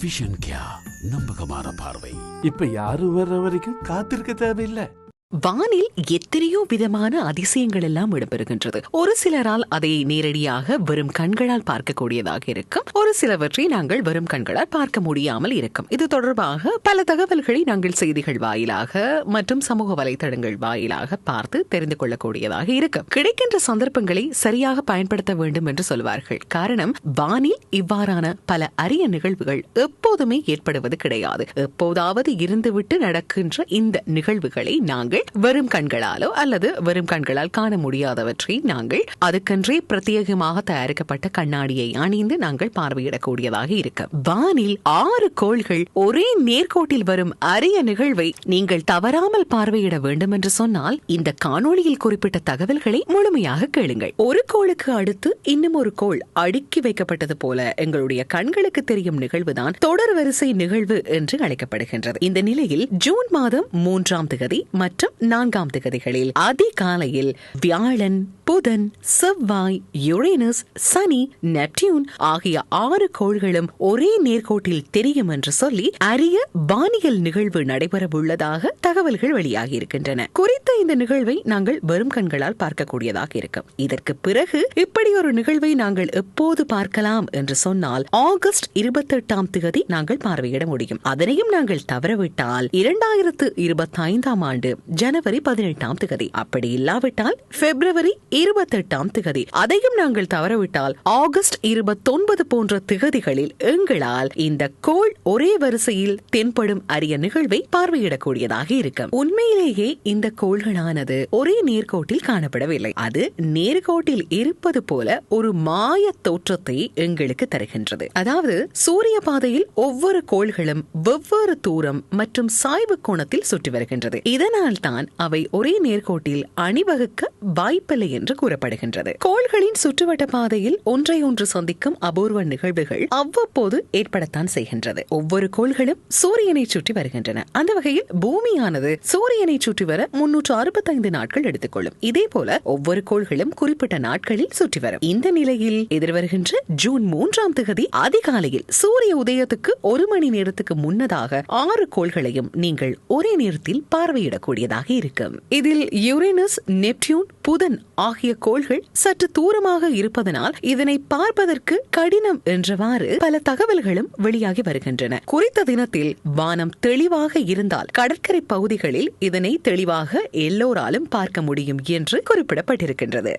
Vision கியா, நம்பகமான பார்வை. இப்ப யாரும் வர்ற வரைக்கும் காத்திருக்க தேவையில்லை. வானில் எத்தனையோ விதமான அதிசயங்கள் எல்லாம் இடம்பெறுகின்றது. ஒரு சிலரால் அதை நேரடியாக வெறும் கண்களால் பார்க்கக்கூடியதாக இருக்கும். ஒரு சிலவற்றை நாங்கள் வெறும் கண்களால் பார்க்க முடியாமல் இருக்கும். இது தொடர்பாக பல தகவல்களை நாங்கள் செய்திகள் வாயிலாக மற்றும் சமூக வலைதளங்கள் வாயிலாக பார்த்து தெரிந்து கொள்ளக்கூடியதாக இருக்கும். கிடைக்கின்ற சந்தர்ப்பங்களை சரியாக பயன்படுத்த வேண்டும் என்று சொல்வார்கள். காரணம், வானில் இவ்வாறான பல அரிய நிகழ்வுகள் எப்போதுமே ஏற்படுவது கிடையாது. எப்போதாவது இருந்துவிட்டு நடக்கின்ற இந்த நிகழ்வுகளை நாங்கள் வெறும் கண்களாலோ அல்லது வெறும் கண்களால் காண முடியாதவற்றை நாங்கள் அதுக்கென்றே பிரத்யேகமாக தயாரிக்கப்பட்ட கண்ணாடியை அணிந்து நாங்கள் பார்வையிடக்கூடியதாக இருக்கு. வானில் 6 கோள்கள் ஒரே நேர்கோட்டில் வரும் அரிய நிகழ்வை நீங்கள் தவறாமல் பார்வையிட வேண்டும் என்று சொன்னால் இந்த காணொளியில் குறிப்பிட்ட தகவல்களை முழுமையாக கேளுங்கள். ஒரு கோளுக்கு அடுத்து இன்னும் ஒரு கோள் அடுக்கி வைக்கப்பட்டது போல எங்களுடைய கண்களுக்கு தெரியும் நிகழ்வுதான் தொடர் வரிசை நிகழ்வு என்று அழைக்கப்படுகின்றது. இந்த நிலையில் ஜூன் மாதம் 3ஆம் தேதி மற்றும் 4ஆம் தேதிகளில் அதிகாலையில் வியாழன், புதன், செவ்வாய், யுரேனஸ், சனி, நெப்டியூன் ஆகிய 6 கோள்களும் ஒரே நேர்கோட்டில் தெரியும் என்று சொல்லி அரிய வானியல் நிகழ்வு நடைபெறவுள்ளதாக தகவல்கள் வெளியாகி இருக்கின்றன. குறித்த இந்த நிகழ்வை நாங்கள் வெறும் கண்களால் பார்க்கக்கூடியதாக இருக்கும். இதற்கு பிறகு இப்படி ஒரு நிகழ்வை நாங்கள் எப்போது பார்க்கலாம் என்று சொன்னால் ஆகஸ்ட் 28ஆம் தேதி நாங்கள் பார்வையிட முடியும். அதனையும் நாங்கள் தவறவிட்டால் 2025ஆம் ஆண்டு ஜனவரி 18ஆம் தேதி, அப்படி இல்லாவிட்டால் பிப்ரவரி 28ஆம் தேதி, அதையும் நாங்கள் தவறவிட்டால் ஆகஸ்ட் 29 போன்ற திகதிகளில் எங்களால் இந்த கோள் ஒரே வரிசையில் தென்படும் அரிய நிகழ்வை பார்வையிடக்கூடியதாக இருக்கும். உண்மையிலேயே இந்த கோள்களானது ஒரே நேர்கோட்டில் காணப்படவில்லை. அது நேர்கோட்டில் இருப்பது போல ஒரு மாய தோற்றத்தை எங்களுக்கு தருகின்றது. அதாவது சூரிய பாதையில் ஒவ்வொரு கோள்களும் வெவ்வேறு தூரம் மற்றும் சாய்வு கோணத்தில் சுற்றி வருகின்றது. இதனால் தான் அவை ஒரே நேர்கோட்டில் அணிவகுக்க வாய்ப்பில்லை என்று கூறப்படுகின்றது. கோள்களின் சுற்றுவட்ட பாதையில் ஒன்றை ஒன்று சந்திக்கும் அபூர்வ நிகழ்வுகள் அவ்வப்போது ஏற்படத்தான் செய்கின்றது. ஒவ்வொரு கோள்களும் சூரியனை சுற்றி வருகின்றன. அந்த வகையில் பூமியானது சூரியனை சுற்றி வர 365 நாட்கள் எடுத்துக்கொள்ளும். இதே போல ஒவ்வொரு கோள்களும் குறிப்பிட்ட நாட்களில் சுற்றி வரும். இந்த நிலையில் எதிர்வருகின்ற ஜூன் 3ஆம் தேதி அதிகாலையில் சூரிய உதயத்துக்கு 1 மணி நேரத்துக்கு முன்னதாக 6 கோள்களையும் நீங்கள் ஒரே நேரத்தில் பார்வையிடக்கூடியதாக இருக்கும். இதில் யுரேனஸ், நெப்டியூன், புதன் ஆகிய கோள்கள் சற்று தூரமாக இருப்பதனால் இதனை பார்ப்பதற்கு கடினம் என்றவாறு பல தகவல்களும் வெளியாகி வருகின்றன. குறித்த தினத்தில் வானம் தெளிவாக இருந்தால் கடற்கரை பகுதிகளில் இதனை தெளிவாக எல்லோராலும் பார்க்க முடியும் என்று குறிப்பிடப்பட்டிருக்கின்றது.